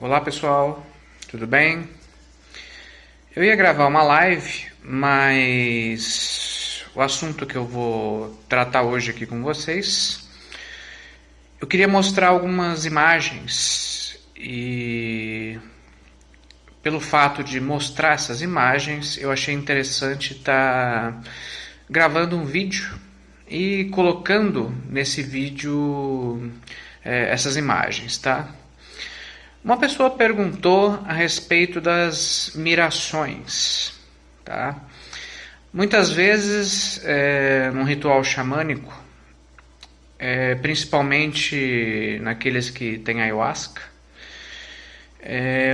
Olá pessoal, tudo bem? Eu ia gravar uma live, mas o assunto que eu vou tratar hoje aqui com vocês, eu queria mostrar algumas imagens e pelo fato de mostrar essas imagens, eu achei interessante estar gravando um vídeo e colocando nesse vídeo essas imagens, tá? Uma pessoa perguntou a respeito das mirações, tá? Muitas vezes, num ritual xamânico, principalmente naqueles que têm ayahuasca,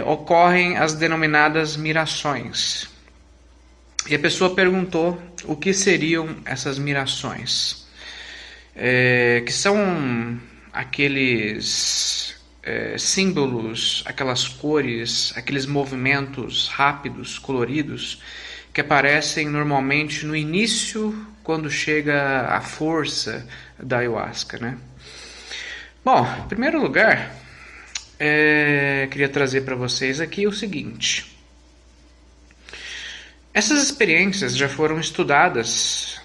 ocorrem as denominadas mirações. E a pessoa perguntou o que seriam essas mirações, que são aqueles símbolos, aquelas cores, aqueles movimentos rápidos, coloridos, que aparecem normalmente no início, quando chega a força da ayahuasca, né? Bom, em primeiro lugar, queria trazer para vocês aqui o seguinte. Essas experiências já foram estudadas.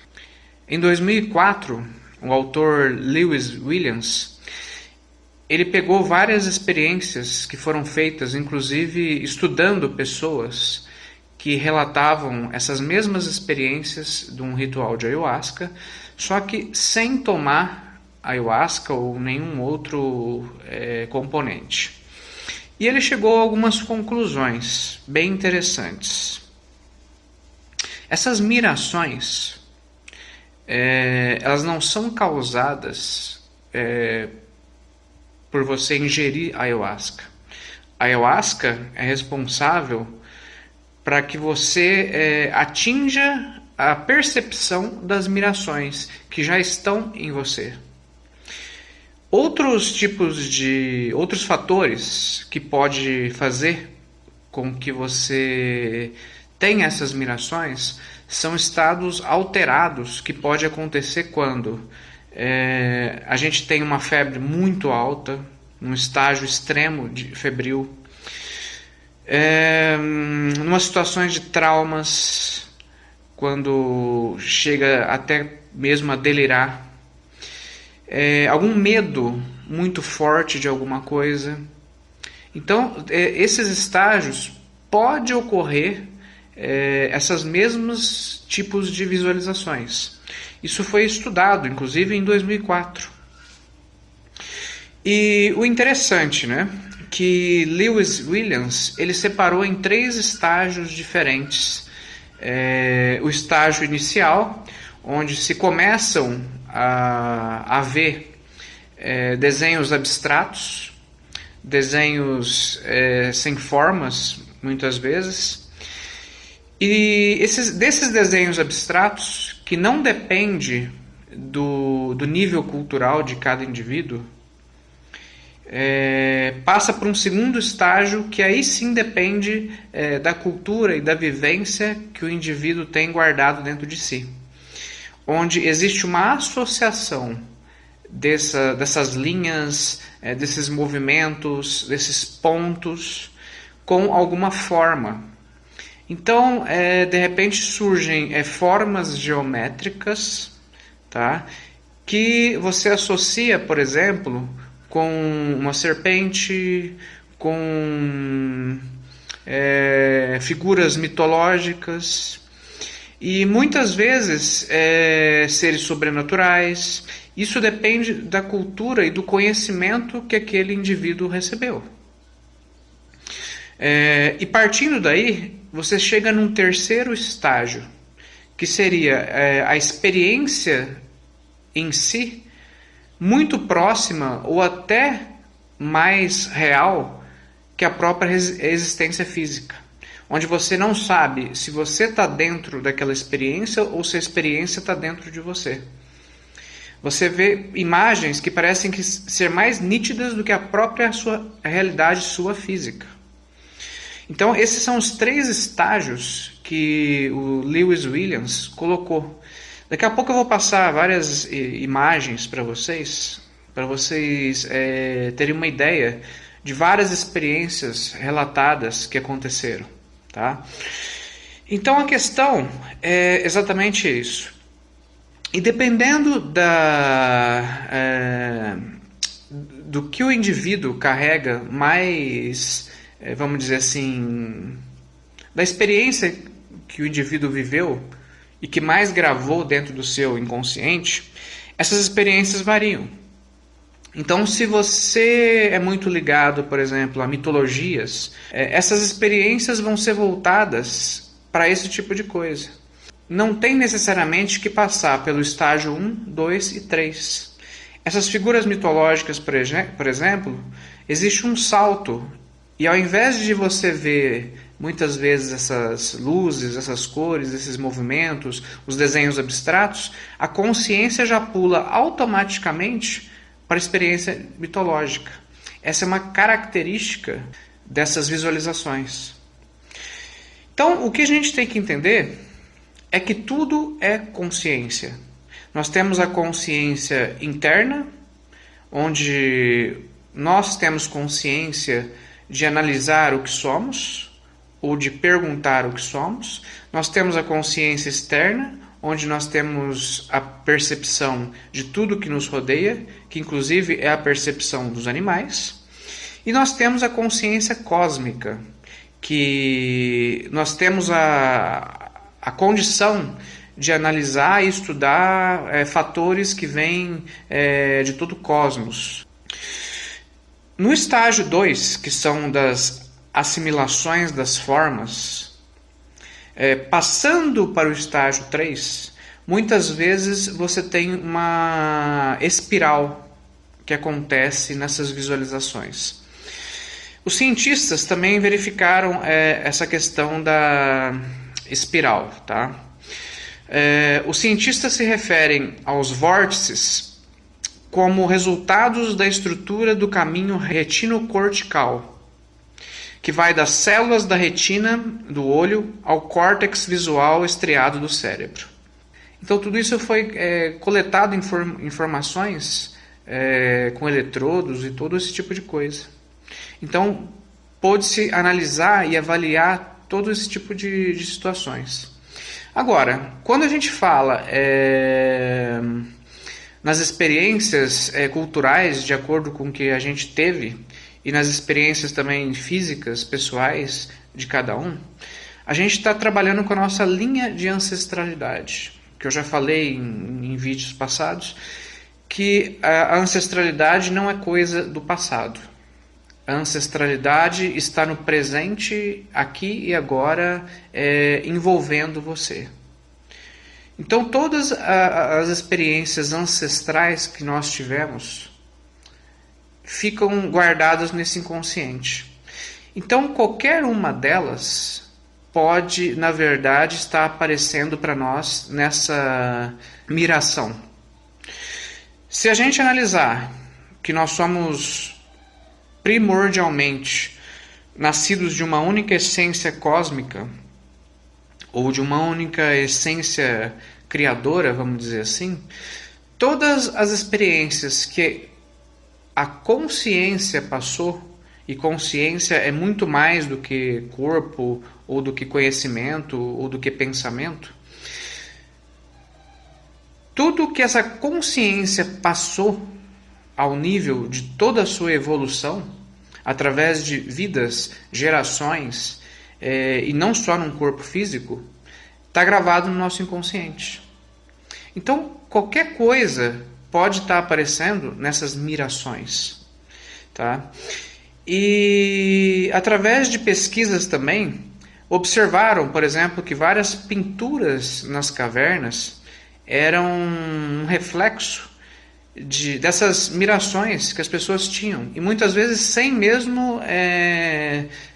Em 2004, o autor Lewis Williams, ele pegou várias experiências que foram feitas, inclusive estudando pessoas que relatavam essas mesmas experiências de um ritual de ayahuasca, só que sem tomar ayahuasca ou nenhum outro componente. E ele chegou a algumas conclusões bem interessantes. Essas mirações, elas não são causadas por você ingerir ayahuasca. A ayahuasca é responsável para que você atinja a percepção das mirações que já estão em você. Outros fatores que pode fazer com que você tenha essas mirações são estados alterados que pode acontecer quando a gente tem uma febre muito alta, num estágio extremo de febril, numa situações de traumas, quando chega até mesmo a delirar, algum medo muito forte de alguma coisa. Então, esses estágios pode ocorrer esses mesmos tipos de visualizações. Isso foi estudado, inclusive, em 2004. E o interessante, né, que Lewis Williams ele separou em 3 estágios diferentes. O estágio inicial, onde se começam a ver desenhos abstratos, desenhos sem formas, muitas vezes. E desses desenhos abstratos, que não depende do nível cultural de cada indivíduo, passa para um segundo estágio que aí sim depende da cultura e da vivência que o indivíduo tem guardado dentro de si, onde existe uma associação dessas linhas, desses movimentos, desses pontos com alguma forma. Então, de repente surgem formas geométricas, tá? Que você associa, por exemplo, com uma serpente, com figuras mitológicas e muitas vezes seres sobrenaturais. Isso depende da cultura e do conhecimento que aquele indivíduo recebeu. E partindo daí, você chega num terceiro estágio, que seria a experiência em si, muito próxima ou até mais real que a própria existência física, onde você não sabe se você está dentro daquela experiência ou se a experiência está dentro de você. Você vê imagens que parecem ser mais nítidas do que a própria realidade sua física. Então, esses são os 3 estágios que o Lewis Williams colocou. Daqui a pouco eu vou passar várias imagens para vocês terem uma ideia de várias experiências relatadas que aconteceram, tá? Então a questão é exatamente isso. E dependendo do que o indivíduo carrega mais, vamos dizer assim, da experiência que o indivíduo viveu e que mais gravou dentro do seu inconsciente, essas experiências variam. Então, se você é muito ligado, por exemplo, a mitologias, essas experiências vão ser voltadas para esse tipo de coisa. Não tem necessariamente que passar pelo estágio 1, 2 e 3. Essas figuras mitológicas, por exemplo, existe um salto. E ao invés de você ver muitas vezes essas luzes, essas cores, esses movimentos, os desenhos abstratos, a consciência já pula automaticamente para a experiência mitológica. Essa é uma característica dessas visualizações. Então, o que a gente tem que entender é que tudo é consciência. Nós temos a consciência interna, onde nós temos consciência de analisar o que somos, ou de perguntar o que somos. Nós temos a consciência externa, onde nós temos a percepção de tudo que nos rodeia, que inclusive é a percepção dos animais. E nós temos a consciência cósmica, que nós temos a condição de analisar e estudar fatores que vêm de todo o cosmos. No estágio 2, que são das assimilações das formas, passando para o estágio 3, muitas vezes você tem uma espiral que acontece nessas visualizações. Os cientistas também verificaram essa questão da espiral, tá? Os cientistas se referem aos vórtices como resultados da estrutura do caminho retinocortical, que vai das células da retina do olho ao córtex visual estriado do cérebro. Então tudo isso foi coletado informações com eletrodos e todo esse tipo de coisa. Então pôde-se analisar e avaliar todo esse tipo de situações. Agora, quando a gente fala nas experiências culturais, de acordo com o que a gente teve, e nas experiências também físicas, pessoais de cada um, a gente está trabalhando com a nossa linha de ancestralidade, que eu já falei em vídeos passados, que a ancestralidade não é coisa do passado. A ancestralidade está no presente, aqui e agora, envolvendo você. Então, todas as experiências ancestrais que nós tivemos ficam guardadas nesse inconsciente. Então, qualquer uma delas pode, na verdade, estar aparecendo para nós nessa miração. Se a gente analisar que nós somos primordialmente nascidos de uma única essência cósmica, ou de uma única essência criadora, vamos dizer assim, todas as experiências que a consciência passou, e consciência é muito mais do que corpo, ou do que conhecimento, ou do que pensamento. Tudo que essa consciência passou ao nível de toda a sua evolução, através de vidas, gerações, e não só num corpo físico, está gravado no nosso inconsciente. Então, qualquer coisa pode estar aparecendo nessas mirações, tá? E através de pesquisas também observaram, por exemplo, que várias pinturas nas cavernas eram um reflexo dessas mirações que as pessoas tinham, e muitas vezes sem mesmo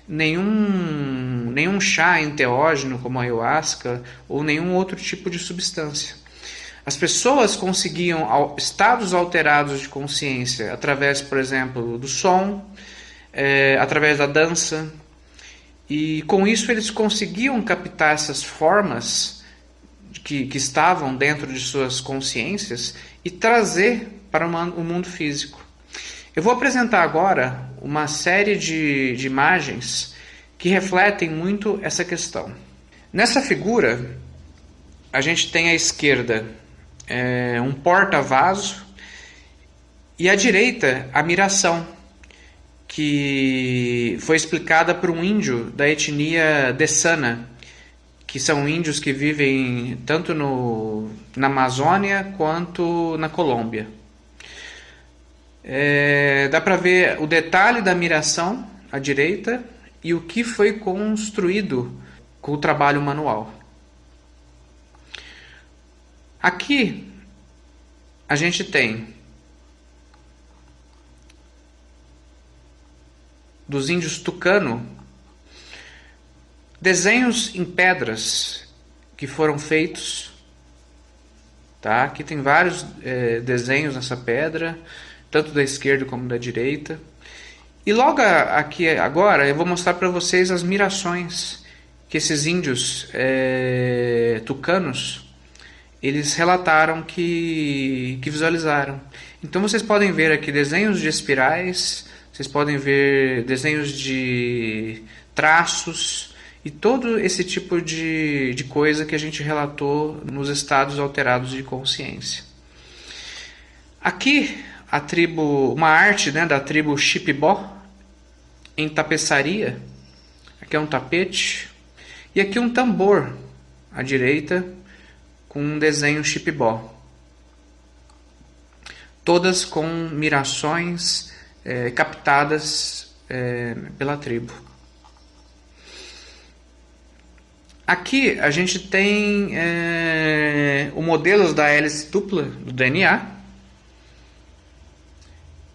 nenhum chá enteógeno como a ayahuasca ou nenhum outro tipo de substância. As pessoas conseguiam estados alterados de consciência através, por exemplo, do som, através da dança, e com isso eles conseguiam captar essas formas que estavam dentro de suas consciências e trazer para o mundo físico. Eu vou apresentar agora uma série de imagens que refletem muito essa questão. Nessa figura, a gente tem à esquerda um porta-vaso e à direita a miração, que foi explicada por um índio da etnia Dessana, que são índios que vivem tanto na Amazônia quanto na Colômbia. Dá para ver o detalhe da miração à direita e o que foi construído com o trabalho manual. Aqui a gente tem dos índios tucano desenhos em pedras que foram feitos, tá? Aqui tem vários desenhos nessa pedra, tanto da esquerda como da direita. E logo aqui agora eu vou mostrar para vocês as mirações que esses índios tucanos eles relataram que visualizaram. Então vocês podem ver aqui desenhos de espirais, vocês podem ver desenhos de traços e todo esse tipo de coisa que a gente relatou nos estados alterados de consciência. Aqui uma arte, né, da tribo Chipibó em tapeçaria. Aqui é um tapete e aqui um tambor à direita com um desenho Chipibó. Todas com mirações captadas pela tribo. Aqui a gente tem o modelo da hélice dupla do DNA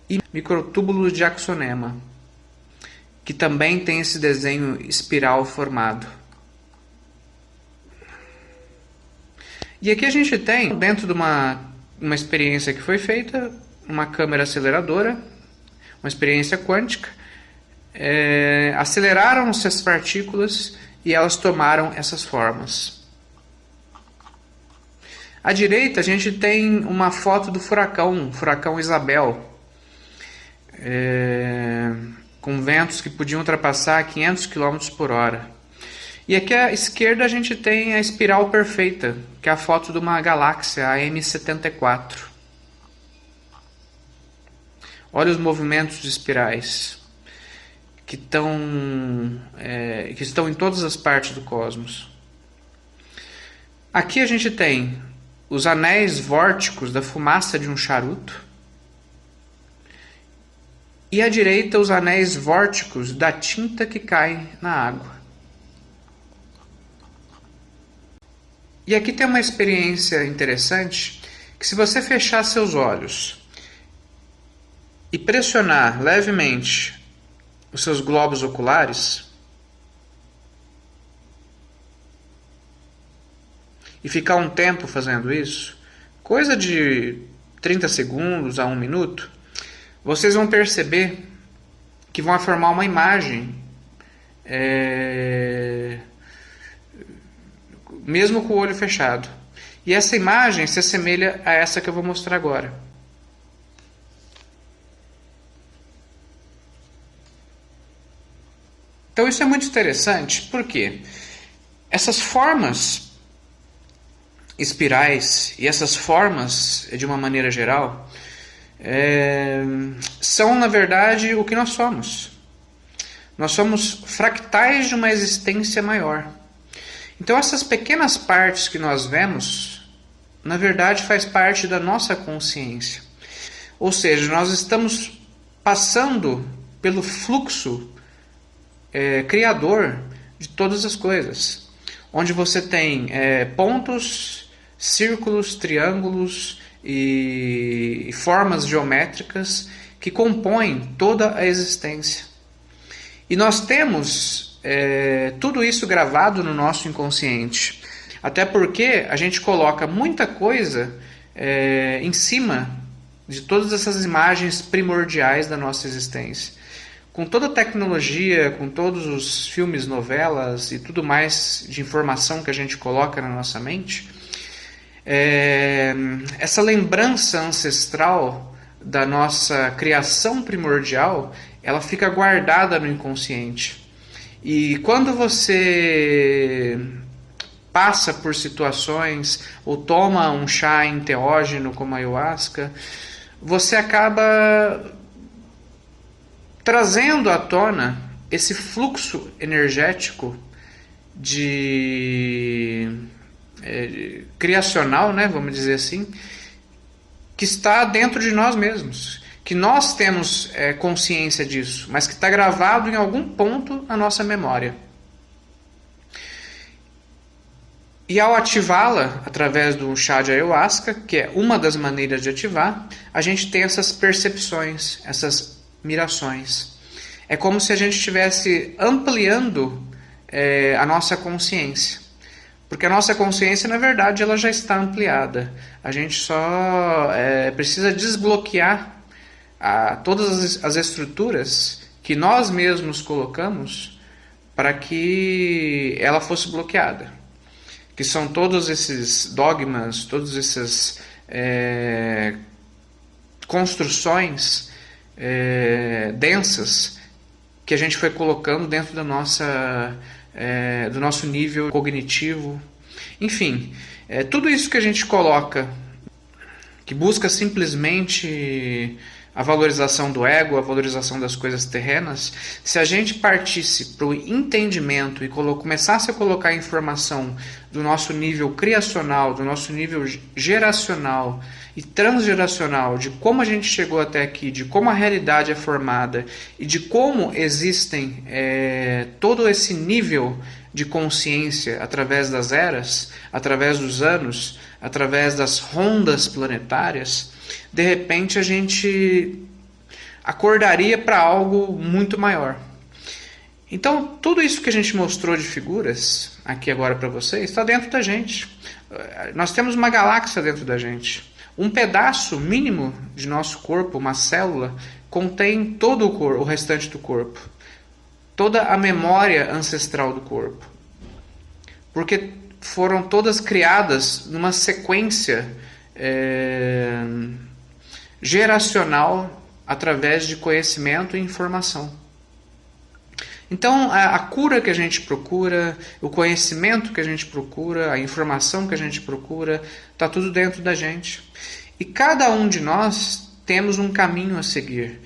e microtúbulos de axonema, que também tem esse desenho espiral formado. E aqui a gente tem, dentro de uma experiência que foi feita, uma câmera aceleradora, uma experiência quântica, aceleraram-se as partículas e elas tomaram essas formas. À direita a gente tem uma foto do furacão Isabel, com ventos que podiam ultrapassar 500 km por hora. E aqui à esquerda a gente tem a espiral perfeita, que é a foto de uma galáxia, a M74. Olha os movimentos de espirais que estão em todas as partes do cosmos. Aqui a gente tem os anéis vórticos da fumaça de um charuto. E à direita os anéis vórticos da tinta que cai na água. E aqui tem uma experiência interessante, que se você fechar seus olhos e pressionar levemente os seus globos oculares e ficar um tempo fazendo isso, coisa de 30 segundos a 1 minuto, vocês vão perceber que vão formar uma imagem, mesmo com o olho fechado. E essa imagem se assemelha a essa que eu vou mostrar agora. Então isso é muito interessante, porque essas formas espirais e essas formas, de uma maneira geral, são, na verdade, o que nós somos. Nós somos fractais de uma existência maior. Então essas pequenas partes que nós vemos, na verdade, faz parte da nossa consciência. Ou seja, nós estamos passando pelo fluxo criador de todas as coisas, onde você tem pontos, círculos, triângulos e formas geométricas que compõem toda a existência. E nós temos tudo isso gravado no nosso inconsciente, até porque a gente coloca muita coisa em cima de todas essas imagens primordiais da nossa existência. Com toda a tecnologia, com todos os filmes, novelas e tudo mais de informação que a gente coloca na nossa mente, essa lembrança ancestral da nossa criação primordial, ela fica guardada no inconsciente. E quando você passa por situações ou toma um chá enteógeno como a ayahuasca, você acaba trazendo à tona esse fluxo energético criacional, né, vamos dizer assim, que está dentro de nós mesmos, que nós temos consciência disso, mas que está gravado em algum ponto na nossa memória. E ao ativá-la através do chá de ayahuasca, que é uma das maneiras de ativar, a gente tem essas percepções, essas mirações. É como se a gente estivesse ampliando a nossa consciência. Porque a nossa consciência, na verdade, ela já está ampliada. A gente só precisa desbloquear todas as estruturas que nós mesmos colocamos para que ela fosse bloqueada. Que são todos esses dogmas, todas essas construções densas que a gente foi colocando dentro da do nosso nível cognitivo. Enfim, tudo isso que a gente coloca, que busca simplesmente a valorização do ego, a valorização das coisas terrenas, se a gente partisse para o entendimento e começasse a colocar informação do nosso nível criacional, do nosso nível geracional e transgeracional, de como a gente chegou até aqui, de como a realidade é formada e de como existem todo esse nível de consciência através das eras, através dos anos, através das rondas planetárias, de repente a gente acordaria para algo muito maior. Então, tudo isso que a gente mostrou de figuras aqui agora para vocês está dentro da gente. Nós temos uma galáxia dentro da gente. Um pedaço mínimo de nosso corpo, uma célula, contém todo o restante do corpo. Toda a memória ancestral do corpo. Porque foram todas criadas numa sequência geracional através de conhecimento e informação. Então, a cura que a gente procura, o conhecimento que a gente procura, a informação que a gente procura, está tudo dentro da gente. E cada um de nós temos um caminho a seguir.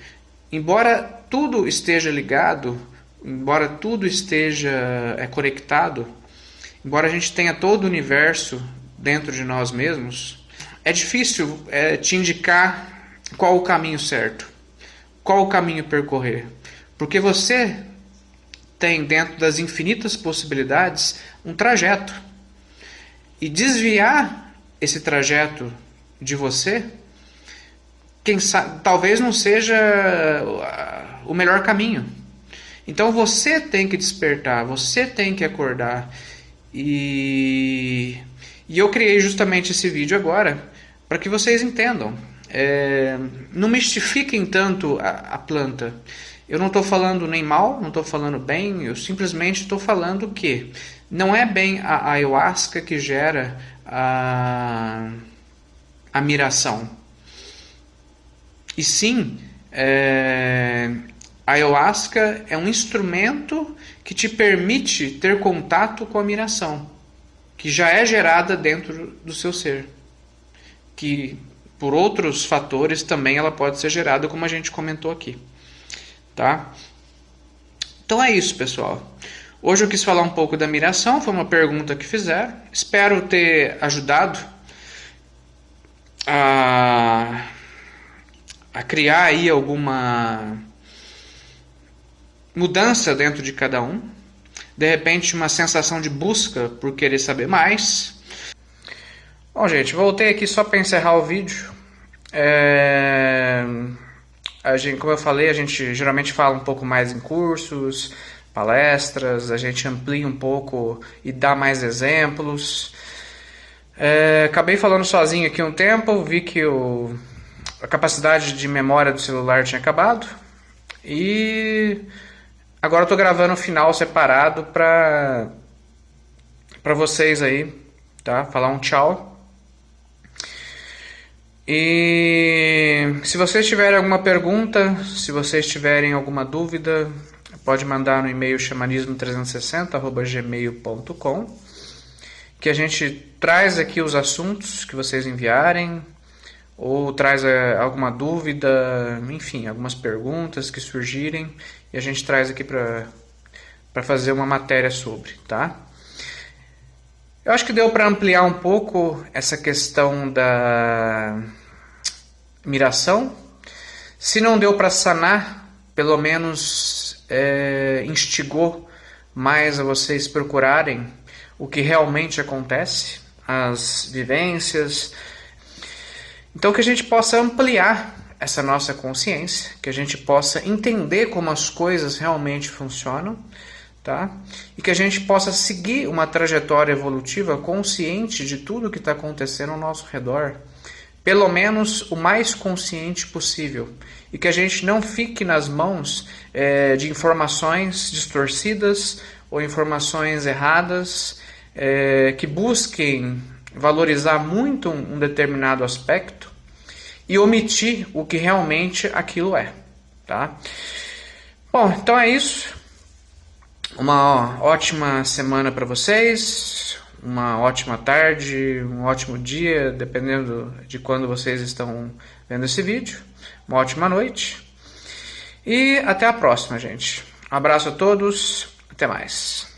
Embora tudo esteja ligado, embora tudo esteja conectado, embora a gente tenha todo o universo dentro de nós mesmos, é difícil te indicar qual o caminho certo, qual o caminho a percorrer. Porque você tem dentro das infinitas possibilidades um trajeto. E desviar esse trajeto de você, quem sabe, talvez não seja o melhor caminho. Então você tem que despertar, você tem que acordar. E eu criei justamente esse vídeo agora para que vocês entendam. Não mistifiquem tanto a planta. Eu não estou falando nem mal, não estou falando bem, eu simplesmente estou falando que não é bem a ayahuasca que gera a miração. E sim, a ayahuasca é um instrumento que te permite ter contato com a miração, que já é gerada dentro do seu ser. Que por outros fatores também ela pode ser gerada, como a gente comentou aqui. Tá? Então é isso, pessoal. Hoje eu quis falar um pouco da miração, foi uma pergunta que fizeram. Espero ter ajudado a criar aí alguma mudança dentro de cada um. De repente uma sensação de busca por querer saber mais. Bom, gente, voltei aqui só para encerrar o vídeo. Como eu falei, a gente geralmente fala um pouco mais em cursos, palestras, a gente amplia um pouco e dá mais exemplos. Acabei falando sozinho aqui um tempo, vi que a capacidade de memória do celular tinha acabado e agora eu estou gravando o final separado para vocês aí, tá? Falar um tchau. E se vocês tiverem alguma pergunta, se vocês tiverem alguma dúvida, pode mandar no e-mail xamanismo360@gmail.com, que a gente traz aqui os assuntos que vocês enviarem, ou traz alguma dúvida, enfim, algumas perguntas que surgirem, e a gente traz aqui para fazer uma matéria sobre, tá? Eu acho que deu para ampliar um pouco essa questão da miração. Se não deu para sanar, pelo menos instigou mais a vocês procurarem o que realmente acontece, as vivências. Então que a gente possa ampliar essa nossa consciência, que a gente possa entender como as coisas realmente funcionam, tá? E que a gente possa seguir uma trajetória evolutiva consciente de tudo que está acontecendo ao nosso redor, pelo menos o mais consciente possível, e que a gente não fique nas mãos de informações distorcidas ou informações erradas que busquem valorizar muito um determinado aspecto e omitir o que realmente aquilo é, tá? Bom, então é isso. Uma ótima semana para vocês, uma ótima tarde, um ótimo dia, dependendo de quando vocês estão vendo esse vídeo. Uma ótima noite. E até a próxima, gente. Um abraço a todos, até mais.